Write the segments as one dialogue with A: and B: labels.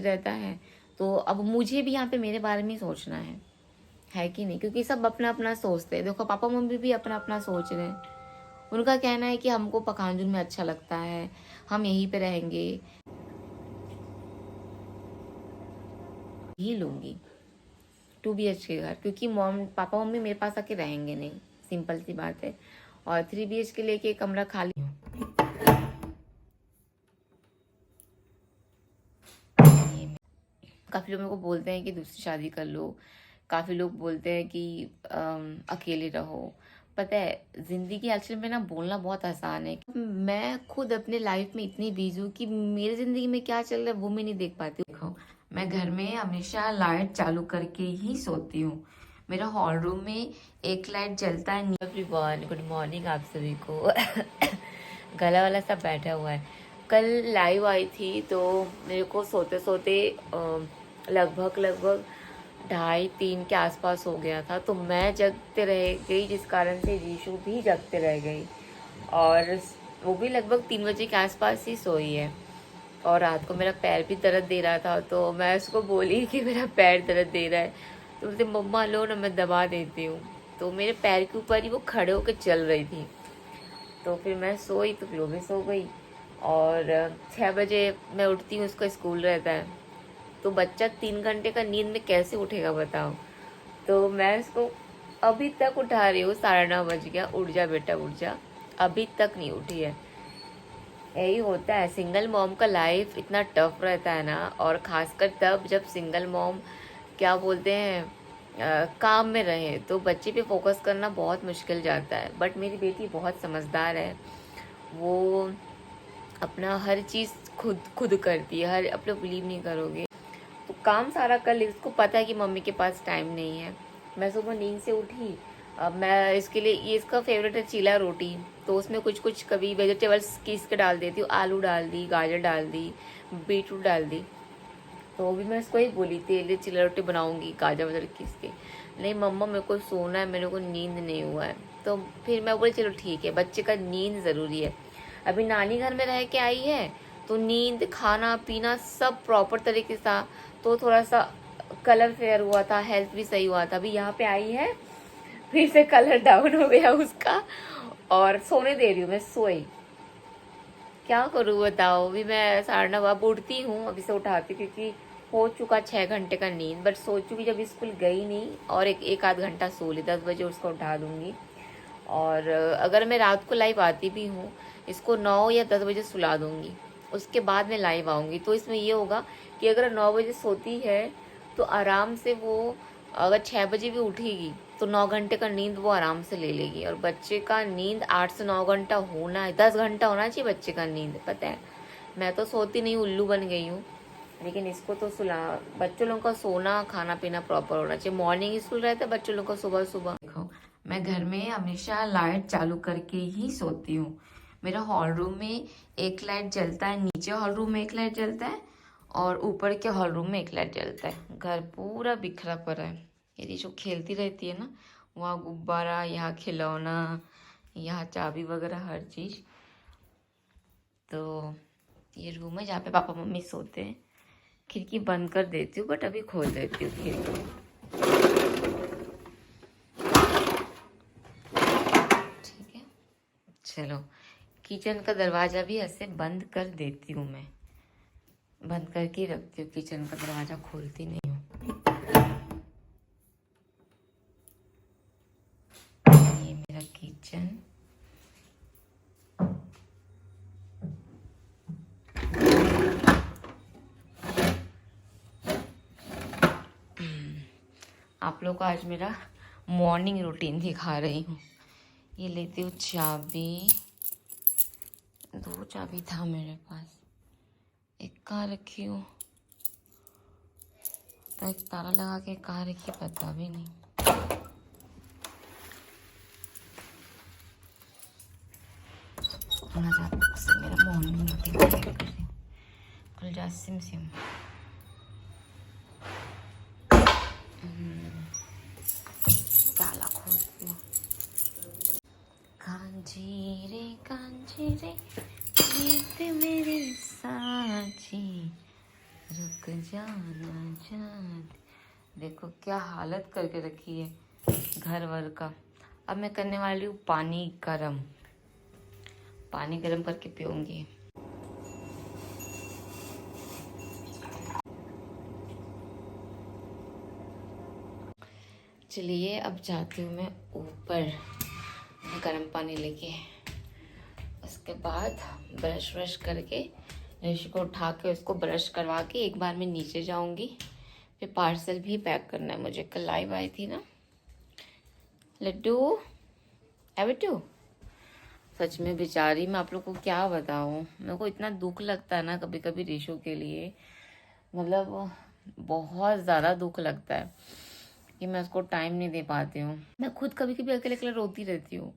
A: रहता है। तो अब मुझे भी यहाँ पे मेरे बारे में सोचना है कि नहीं, क्योंकि सब अपना अपना सोचते हैं। देखो पापा मम्मी भी अपना अपना सोच रहे हैं। उनका कहना है कि हमको पखांजूर में अच्छा लगता है, हम यहीं पे रहेंगे, ही लूंगी 2 BHK घर, क्योंकि मॉम पापा मम्मी मेरे पास आके रहेंगे नहीं, सिंपल सी बात है। और 3 BHK लेके कमरा खाली। काफी लोग मेरे को बोलते हैं कि दूसरी शादी कर लो, काफी लोग बोलते हैं कि अकेले रहो। पता है जिंदगी एक्चुअली में ना बोलना बहुत आसान है। मैं खुद अपने लाइफ में इतनी बिजी हूँ कि मेरी जिंदगी में क्या चल रहा है वो मैं नहीं देख पाती हूँ। देखो मैं घर में हमेशा लाइट चालू करके ही सोती हूँ। मेरा हॉल रूम में एक लाइट जलता है। एवरीवन गुड मॉर्निंग आप सभी को। गला वाला सब बैठा हुआ है। कल लाइव आई थी तो मेरे को सोते सोते लगभग 2:30-3 के आसपास हो गया था। तो मैं जगते रह गई, जिस कारण से रीशु भी जगते रह गई, और वो भी लगभग 3 बजे के आसपास ही सोई है। और रात को मेरा पैर भी दर्द दे रहा था, तो मैं उसको बोली कि मेरा पैर दर्द दे रहा है, तो बोलते मम्मा लो ना मैं दबा देती हूँ। तो मेरे पैर के ऊपर ही वो खड़े होकर चल रही थी। तो फिर मैं सोई तो फिर वो भी सो गई। और 6 बजे मैं उठती हूँ, उसका स्कूल रहता है। तो बच्चा 3 घंटे का नींद में कैसे उठेगा बताओ। तो मैं उसको अभी तक उठा रही हूँ, 9:30 बज गया, उठ जा बेटा उठ जा, अभी तक नहीं उठी है। यही होता है, सिंगल मॉम का लाइफ इतना टफ रहता है ना। और खासकर तब जब सिंगल मॉम क्या बोलते हैं काम में रहे, तो बच्चे पे फोकस करना बहुत मुश्किल जाता है। बट मेरी बेटी बहुत समझदार है, वो अपना हर चीज़ खुद खुद करती है। हर अपने बिलीव नहीं करोगे, तो काम सारा कर ली। उसको पता है कि मम्मी के पास टाइम नहीं है। मैं सुबह नींद से उठी, अब मैं इसके लिए, ये इसका फेवरेट है चीला रोटी, तो उसमें कुछ कुछ कभी वेजिटेबल्स किस के डाल देती हूँ, आलू डाल दी, गाजर डाल दी, बीटरूट डाल दी। तो भी मैं इसको ही बोली थी ले चिल्ला रोटी बनाऊंगी गाजर वाजर किस के। नहीं मम्मा मेरे को सोना है, मेरे को नींद नहीं हुआ है। तो फिर मैं बोली चलो ठीक है, बच्चे का नींद ज़रूरी है। अभी नानी घर में रह के आई है, तो नींद खाना पीना सब प्रॉपर तरीके से था। तो थोड़ा सा कलर फेयर हुआ था, हेल्थ भी सही हुआ था। अभी यहाँ पे आई है, फिर से कलर डाउन हो गया उसका। और सोने दे रही हूँ मैं, सोई क्या करूँ बताओ। अभी मैं 9:30 अब उठती हूँ, अभी से उठाती, क्योंकि हो चुका 6 घंटे का नींद। बट सोचू कि जब स्कूल गई नहीं, और एक आध घंटा सो ली, 10 बजे उसको उठा दूंगी। और अगर मैं रात को लाइव आती भी हूँ, इसको 9 या 10 बजे सुला दूंगी, उसके बाद मैं लाइव आऊँगी। तो इसमें ये होगा कि अगर 9 बजे सोती है तो आराम से वो, अगर 6 बजे भी उठेगी तो 9 घंटे का नींद वो आराम से ले लेगी। और बच्चे का नींद 8 से 9 घंटा होना है, 10 घंटा होना चाहिए बच्चे का नींद। पता है मैं तो सोती नहीं, उल्लू बन गई हूँ। लेकिन इसको तो सुला, बच्चों लोगों का सोना खाना पीना प्रॉपर होना चाहिए। मॉर्निंग स्कूल रहता है बच्चों लोगों का सुबह सुबह। देखो मैं घर में हमेशा लाइट चालू करके ही सोती हूँ। मेरा हॉल रूम में एक लाइट जलता है, नीचे हॉल रूम में एक लाइट जलता है, और ऊपर के हॉल रूम में एक लाइट जलता है। घर पूरा बिखरा पड़ा है। यदि जो खेलती रहती है ना, वहाँ गुब्बारा, यहाँ खिलौना, यहाँ चाबी वगैरह हर चीज़। तो ये रूम है जहाँ पे पापा मम्मी सोते हैं। खिड़की बंद कर देती हूँ, बट अभी खोल देती हूँ खिड़की। ठीक है चलो, किचन का दरवाज़ा भी ऐसे बंद कर देती हूँ मैं, बंद करके रखती हूँ, किचन का दरवाज़ा खोलती नहीं हूँ। ये मेरा किचन, आप लोग को आज मेरा मॉर्निंग रूटीन दिखा रही हूँ। ये लेती हूँ चाबी, 2 चाबी था मेरे पास, एक कहाँ रखी हूँ, तो एक ताला लगा के कहाँ रखी पता भी नहीं। से मेरा मॉर्निंग रूटीन कर रही हूँ। खुल जा सिम सिम। ताला खोलती हूँ। कांजी रे गीत मेरी साची, रुक जा जाना चाहती। देखो क्या हालत करके रखी है घर वर का। अब मैं करने वाली हूँ पानी गरम करके पीऊंगी। चलिए अब जाती हूँ मैं ऊपर गर्म पानी लेके। उसके बाद ब्रश व्रश करके ऋषि को उठा के उसको ब्रश करवा के एक बार मैं नीचे जाऊंगी। फिर पार्सल भी पैक करना है मुझे। कल लाइव आई थी ना लड्डू एविटू। सच में बेचारी, मैं आप लोग को क्या बताऊं, मेरे को इतना दुख लगता है ना कभी कभी ऋषु के लिए। मतलब बहुत ज़्यादा दुख लगता है कि मैं उसको टाइम नहीं दे पाती हूँ। मैं खुद कभी कभी अकेले अकेले रोती रहती हूँ।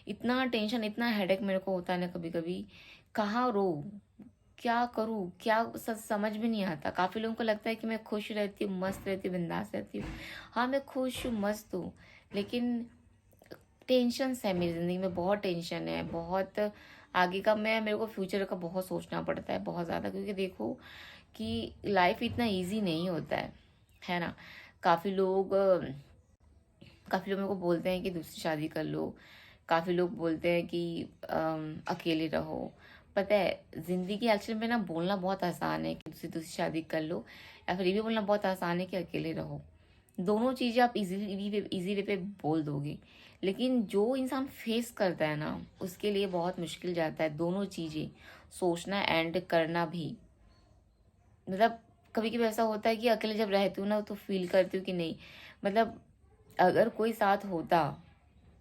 A: इतना टेंशन, इतना हेडेक मेरे को होता है ना कभी कभी। कहाँ रो, क्या करूँ, क्या सच समझ में नहीं आता। काफ़ी लोगों को लगता है कि मैं खुश रहती हूँ, मस्त रहती हूँ, बिंदास रहती हूँ। हाँ मैं खुश हूँ, मस्त हूँ, लेकिन टेंशन है मेरी ज़िंदगी में। बहुत टेंशन है, बहुत आगे का। मेरे को फ्यूचर का बहुत सोचना पड़ता है, बहुत ज़्यादा। क्योंकि देखो कि लाइफ इतना इजी नहीं होता है ना। काफ़ी लोग मेरे को बोलते हैं कि दूसरी शादी कर लो। काफ़ी लोग बोलते हैं कि अकेले रहो। पता है ज़िंदगी एक्चुअली में ना बोलना बहुत आसान है कि दूसरी शादी कर लो, या फिर ये भी बोलना बहुत आसान है कि अकेले रहो। दोनों चीज़ें आप इजी वे पे बोल दोगे, लेकिन जो इंसान फेस करता है ना उसके लिए बहुत मुश्किल जाता है दोनों चीज़ें सोचना एंड करना भी। मतलब कभी कभी ऐसा होता है कि अकेले जब रहती हूँ ना तो फील करती हूँ कि नहीं, मतलब अगर कोई साथ होता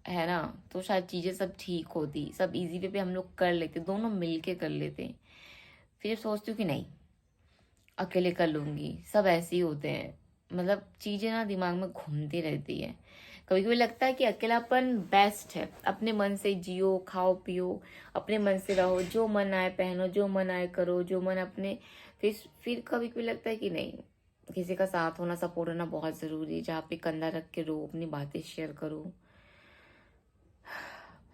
A: है ना तो शायद चीज़ें सब ठीक होती, सब इजी वे पे हम लोग कर लेते, दोनों मिलके कर लेते। फिर सोचती हूँ कि नहीं, अकेले कर लूंगी, सब ऐसे ही होते हैं। मतलब चीज़ें ना दिमाग में घूमती रहती है। कभी कभी लगता है कि अकेलापन बेस्ट है। अपने मन से जियो, खाओ पियो, अपने मन से रहो, जो मन आए पहनो, जो मन आए करो, जो मन अपने। फिर कभी कभी लगता है कि नहीं, किसी का साथ होना, सपोर्ट होना बहुत ज़रूरी है, जहाँ पे कंधा रख के रो, अपनी बातें शेयर करो।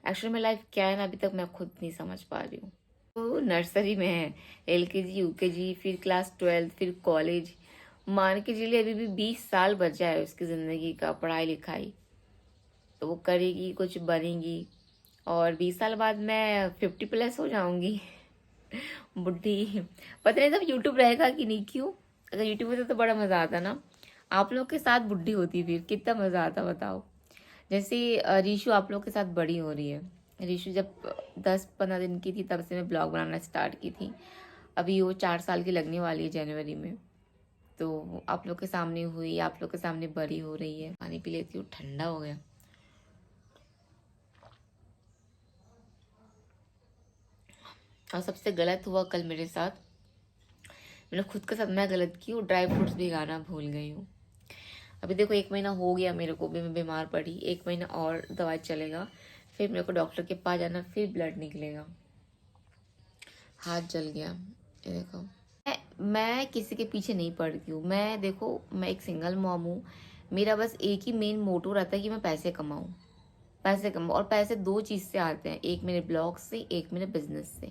A: एक्चुअली में लाइफ क्या है ना, अभी तक मैं खुद नहीं समझ पा रही हूँ। तो नर्सरी में है, LKG UKG, फिर क्लास 12, फिर कॉलेज। मान के चलिए अभी भी 20 साल बचा है उसकी ज़िंदगी का, पढ़ाई लिखाई तो वो करेगी, कुछ बनेगी। और 20 साल बाद मैं 50+ हो जाऊंगी बुढ़ी। पता नहीं तब यूट्यूब रहेगा कि नहीं। क्यों, अगर यूट्यूब होता तो बड़ा मजा आता ना। आप लोग के साथ बुढ़ी होती फिर कितना मजा आता बताओ। जैसे रीशु आप लोग के साथ बड़ी हो रही है। रीशु जब 10-15 दिन की थी तब से मैं ब्लॉग बनाना स्टार्ट की थी। अभी वो 4 साल की लगने वाली है जनवरी में। तो आप लोग के सामने हुई, आप लोग के सामने बड़ी हो रही है। पानी पी लेती हूँ, ठंडा हो गया। और सबसे गलत हुआ कल मेरे साथ, मैंने खुद के साथ मैं गलत की हूँ, ड्राई फ्रूट्स भिगाना भूल गई हूँ। अभी देखो 1 महीना हो गया मेरे को भी, मैं बीमार पड़ी। 1 महीना और दवाई चलेगा, फिर मेरे को डॉक्टर के पास जाना, फिर ब्लड निकलेगा। हाथ जल गया ये देखो। मैं किसी के पीछे नहीं पड़ती हूँ। मैं देखो, मैं एक सिंगल मॉम हूँ। मेरा बस एक ही मेन मोटो रहता है कि मैं पैसे कमाऊँ, पैसे कमाऊँ। और पैसे 2 चीज़ से आते हैं, एक मेरे ब्लॉग से, एक मेरे बिजनेस से।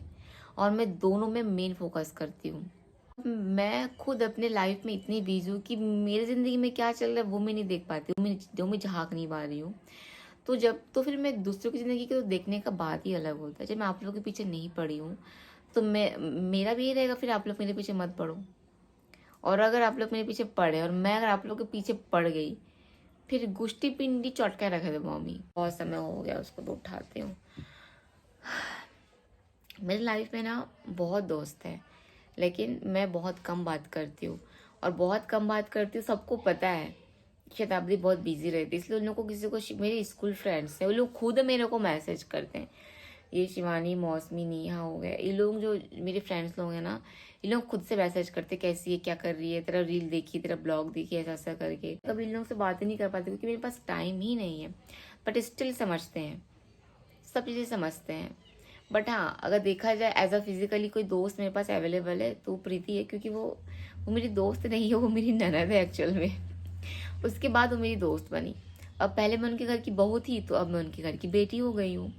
A: और मैं दोनों में मेन फोकस करती हूँ। मैं खुद अपने लाइफ में इतनी बिजी हूँ कि मेरी ज़िंदगी में क्या चल रहा है वो मैं नहीं देख पाती हूँ, मैं झाँक नहीं पा रही हूँ। तो फिर मैं दूसरों की ज़िंदगी को देखने का बात ही अलग होता है। जब मैं आप लोगों के पीछे नहीं पड़ी हूँ तो मेरा भी ये रहेगा, फिर आप लोग मेरे पीछे मत पड़ो। और अगर आप लोग मेरे पीछे पड़े और मैं अगर आप लोग के पीछे पड़ गई, फिर गुष्टी पिंडी चौटका रखे दे मम्मी। बहुत समय हो गया उसको तो उठाती हूँ। मेरी लाइफ में ना बहुत दोस्त है, लेकिन मैं बहुत कम बात करती हूँ। और बहुत कम बात करती हूँ, सबको पता है। शताब्दी बहुत बिजी रहती है, इसलिए उन लोगों को, किसी को, मेरे स्कूल फ्रेंड्स हैं, वो लोग खुद मेरे को मैसेज करते हैं। ये शिवानी, मौसमी, नेहा हो गया, ये लोग जो मेरे फ्रेंड्स लोग हैं ना, ये लोग खुद से मैसेज करते, कैसी है, क्या कर रही है, तेरा रील देखी, तेरा ब्लॉग देखी, ऐसा ऐसा करके। कभी इन लोगों से बात ही नहीं कर पाती क्योंकि मेरे पास टाइम ही नहीं है। बट स्टिल समझते हैं, सब चीज़ें समझते हैं। बट हाँ, अगर देखा जाए एज अ फिजिकली कोई दोस्त मेरे पास अवेलेबल है तो प्रीति है, क्योंकि वो मेरी दोस्त नहीं है, वो मेरी ननद है एक्चुअल में। उसके बाद वो मेरी दोस्त बनी। अब पहले मैं उनके घर की बहू थी, तो अब मैं उनके घर की बेटी हो गई हूँ।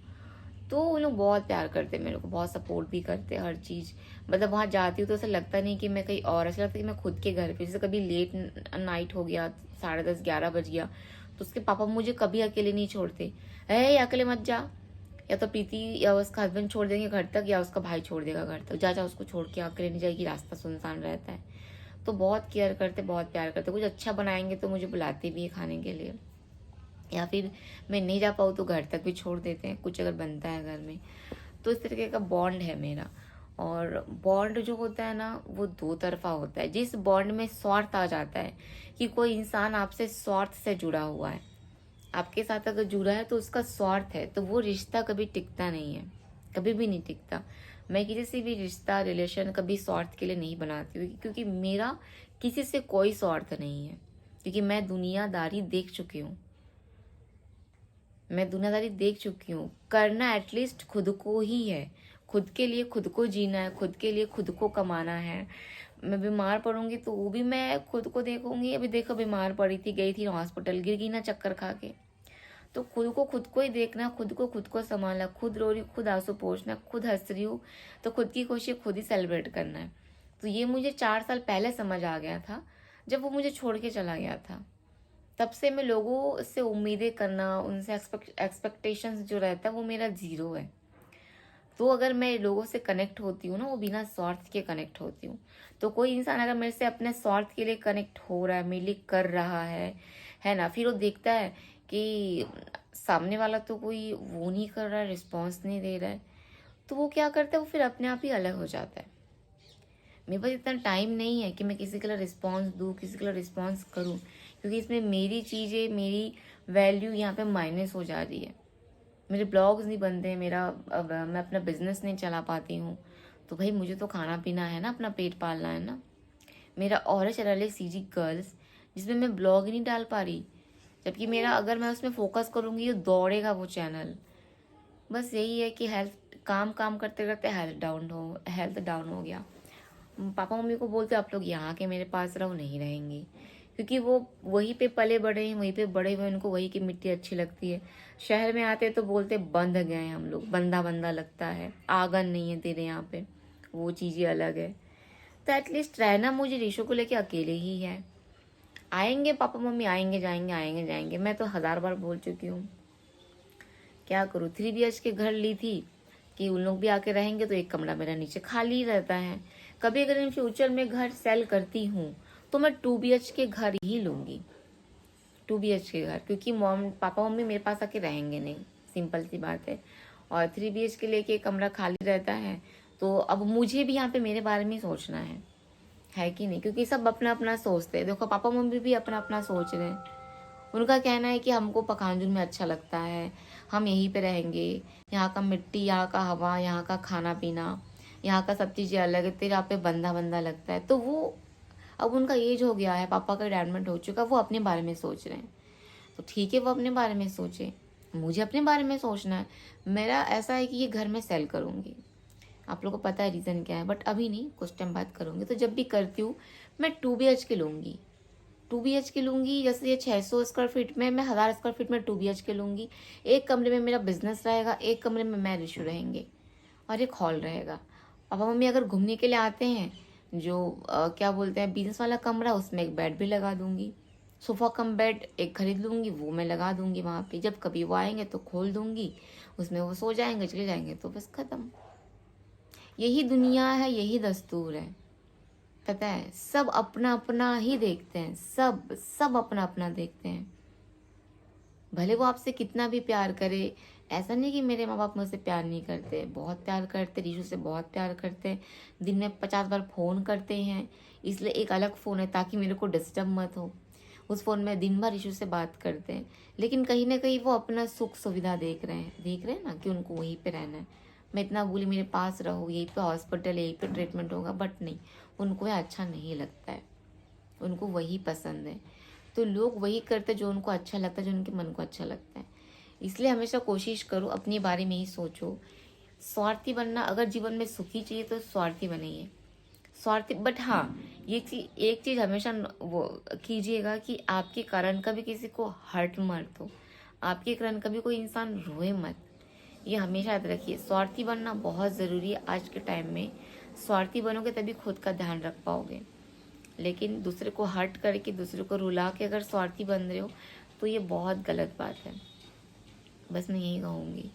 A: तो वो लोग बहुत प्यार करते हैं मेरे को, बहुत सपोर्ट भी करते हैं हर चीज़। मतलब वहाँ जाती हूँ तो ऐसा लगता नहीं कि मैं कहीं और, ऐसा लगता है कि मैं खुद के घर पे। जैसे कभी लेट नाइट हो गया, 10:30-11 बज गया, तो उसके पापा मुझे कभी अकेले नहीं छोड़ते। है अकेले मत जा, या तो प्रीति या उसका हस्बैंड छोड़ देंगे घर तक, या उसका भाई छोड़ देगा घर तक, जा जा उसको छोड़ के, अकेले नहीं जाएगी, रास्ता सुनसान रहता है। तो बहुत केयर करते, बहुत प्यार करते। कुछ अच्छा बनाएंगे तो मुझे बुलाते भी है खाने के लिए, या फिर मैं नहीं जा पाऊँ तो घर तक भी छोड़ देते हैं, कुछ अगर बनता है घर में। तो इस तरीके का बॉन्ड है मेरा। और बॉन्ड जो होता है ना, वो दो तरफा होता है। जिस बॉन्ड में स्वार्थ आ जाता है कि कोई इंसान आपसे स्वार्थ से जुड़ा हुआ है, आपके साथ अगर जुड़ा है तो उसका स्वार्थ है, तो वो रिश्ता कभी टिकता नहीं है, कभी भी नहीं टिकता। मैं किसी से भी रिश्ता, रिलेशन कभी स्वार्थ के लिए नहीं बनाती हूँ, क्योंकि मेरा किसी से कोई स्वार्थ नहीं है। क्योंकि मैं दुनियादारी देख चुकी हूँ, मैं दुनियादारी देख चुकी हूँ। करना एटलीस्ट खुद को ही है, खुद के लिए खुद को जीना है, खुद के लिए खुद को कमाना है। मैं बीमार पड़ूंगी तो वो भी मैं खुद को देखूंगी। अभी देखो, बीमार पड़ी थी, गई थी हॉस्पिटल, गिर गई ना चक्कर खा के। तो खुद को ही देखना, खुद को संभालना, खुद रो रही हूँ खुद आंसू पोंछना, खुद हंस रही हूँ तो खुद की खुशी खुद ही सेलिब्रेट करना है। तो ये मुझे 4 साल पहले समझ आ गया था, जब वो मुझे छोड़ के चला गया था। तब से मैं लोगों से उम्मीदें करना, उनसे एक्सपेक्टेशंस जो रहता है वो मेरा जीरो है। तो अगर मैं लोगों से कनेक्ट होती हूँ ना, वो बिना स्वार्थ के कनेक्ट होती हूँ। तो कोई इंसान अगर मेरे से अपने स्वार्थ के लिए कनेक्ट हो रहा है, मेरे लिए कर रहा है ना, फिर वो देखता है कि सामने वाला तो कोई वो नहीं कर रहा है, रिस्पॉन्स नहीं दे रहा है, तो वो क्या करता है, वो फिर अपने आप ही अलग हो जाता है। मेरे पास इतना टाइम नहीं है कि मैं किसी के लिए रिस्पॉन्स दूँ, किसी के लिए रिस्पॉन्स करूँ, क्योंकि इसमें मेरी चीज़ें, मेरी वैल्यू यहाँ पे माइनस हो जा रही है। मेरे ब्लॉग्स नहीं बनते हैं, मेरा अब मैं अपना बिजनेस नहीं चला पाती हूँ। तो भाई मुझे तो खाना पीना है ना, अपना पेट पालना है ना। मेरा और है चैनल है सीजी गर्ल्स, जिसमें मैं ब्लॉग ही नहीं डाल पा रही, जबकि मेरा अगर मैं उसमें फोकस करूँगी तो दौड़ेगा वो चैनल। बस यही है कि हेल्थ, काम काम करते करते हेल्थ डाउन हो गया। पापा मम्मी को बोलते आप लोग यहाँ के मेरे पास रहो, नहीं रहेंगी, क्योंकि वो वहीं पे पले बड़े हैं, वहीं पे बड़े हुए, उनको वहीं की मिट्टी अच्छी लगती है। शहर में आते तो बोलते बंध गए हैं हम लोग, बंदा बंदा लगता है, आंगन नहीं है तेरे यहाँ पे, वो चीज़ें अलग है। तो एटलीस्ट रहना मुझे ऋषु को लेके अकेले ही है। आएंगे पापा मम्मी, आएंगे जाएंगे, आएंगे जाएंगे, मैं तो 1000 बार बोल चुकी हूँ। क्या करूँ, 3 BHK घर ली थी कि उन लोग भी आके रहेंगे, तो एक कमरा मेरा नीचे खाली रहता है। कभी अगर इन फ्यूचर में घर सेल करती हूँ तो मैं 2 BHK घर ही लूंगी, 2 BHK घर, क्योंकि पापा मम्मी मेरे पास आके रहेंगे नहीं, सिंपल सी बात है। और 3 BHK लेके एक कमरा खाली रहता है, तो अब मुझे भी यहाँ पे मेरे बारे में ही सोचना है कि नहीं, क्योंकि सब अपना अपना सोचते हैं। देखो पापा मम्मी भी अपना अपना सोच रहे हैं। उनका कहना है कि हमको पखानजून में अच्छा लगता है, हम यहीं पे रहेंगे, यहाँ का मिट्टी, यहाँ का हवा, यहाँ का खाना पीना, यहाँ का सब चीज़ें अलग है, तेरा पे बंदा बंदा लगता है। तो वो अब उनका एज हो गया है, पापा का रिटायरमेंट हो चुका, वो अपने बारे में सोच रहे हैं। तो ठीक है, वो अपने बारे में सोचे, मुझे अपने बारे में सोचना है। मेरा ऐसा है कि ये घर में सेल करूँगी, आप लोगों को पता है रीज़न क्या है, बट अभी नहीं, कुछ टाइम बाद करूँगी। तो जब भी करती हूँ मैं 2 BHK लूँगी, 2 BHK लूँगी। जैसे ये 600 स्क्वायर फीट में, मैं 1000 स्क्वायर फीट में 2 BHK लूँगी। एक कमरे में मेरा बिजनेस रहेगा, एक कमरे में मैं ऋषु रहेंगे, और एक हॉल रहेगा। पापा मम्मी अगर घूमने के लिए आते हैं, जो क्या बोलते हैं, बिजनेस वाला कमरा, उसमें एक बेड भी लगा दूंगी, सोफा कम बेड एक खरीद लूंगी, वो मैं लगा दूंगी वहाँ पे। जब कभी वो आएंगे तो खोल दूंगी, उसमें वो सो जाएंगे, चले जाएंगे, तो बस खत्म। यही दुनिया है, यही दस्तूर है। पता है, सब अपना अपना ही देखते हैं, सब सब अपना अपना देखते हैं। भले वो आपसे कितना भी प्यार करे, ऐसा नहीं कि मेरे माँ बाप मुझसे प्यार नहीं करते, बहुत प्यार करते, ऋषु से बहुत प्यार करते हैं। दिन में 50 बार फ़ोन करते हैं, इसलिए एक अलग फ़ोन है ताकि मेरे को डिस्टर्ब मत हो। उस फ़ोन में दिन भर ऋषु से बात करते हैं, लेकिन कहीं ना कहीं वो अपना सुख सुविधा देख रहे हैं ना, कि उनको वहीं पे रहना है। मैं इतना बोली मेरे पास रहो, यहीं पे हॉस्पिटल, यहीं पे ट्रीटमेंट होगा, बट नहीं, उनको ये अच्छा नहीं लगता है, उनको वही पसंद है। तो लोग वही करते जो उनको अच्छा लगता है, जो उनके मन को अच्छा लगता है। इसलिए हमेशा कोशिश करो अपने बारे में ही सोचो। स्वार्थी बनना, अगर जीवन में सुखी चाहिए तो स्वार्थी बनिए, स्वार्थी। बट हाँ, एक चीज हमेशा वो कीजिएगा कि आपके कारण कभी किसी को हर्ट मत हो, आपके कारण कभी कोई इंसान रोए मत। ये हमेशा याद रखिए, स्वार्थी बनना बहुत ज़रूरी है आज के टाइम में। स्वार्थी बनोगे तभी खुद का ध्यान रख पाओगे, लेकिन दूसरे को हर्ट करके, दूसरे को रुला के अगर स्वार्थी बन रहे हो तो ये बहुत गलत बात है। बस मैं यही कहूँगी।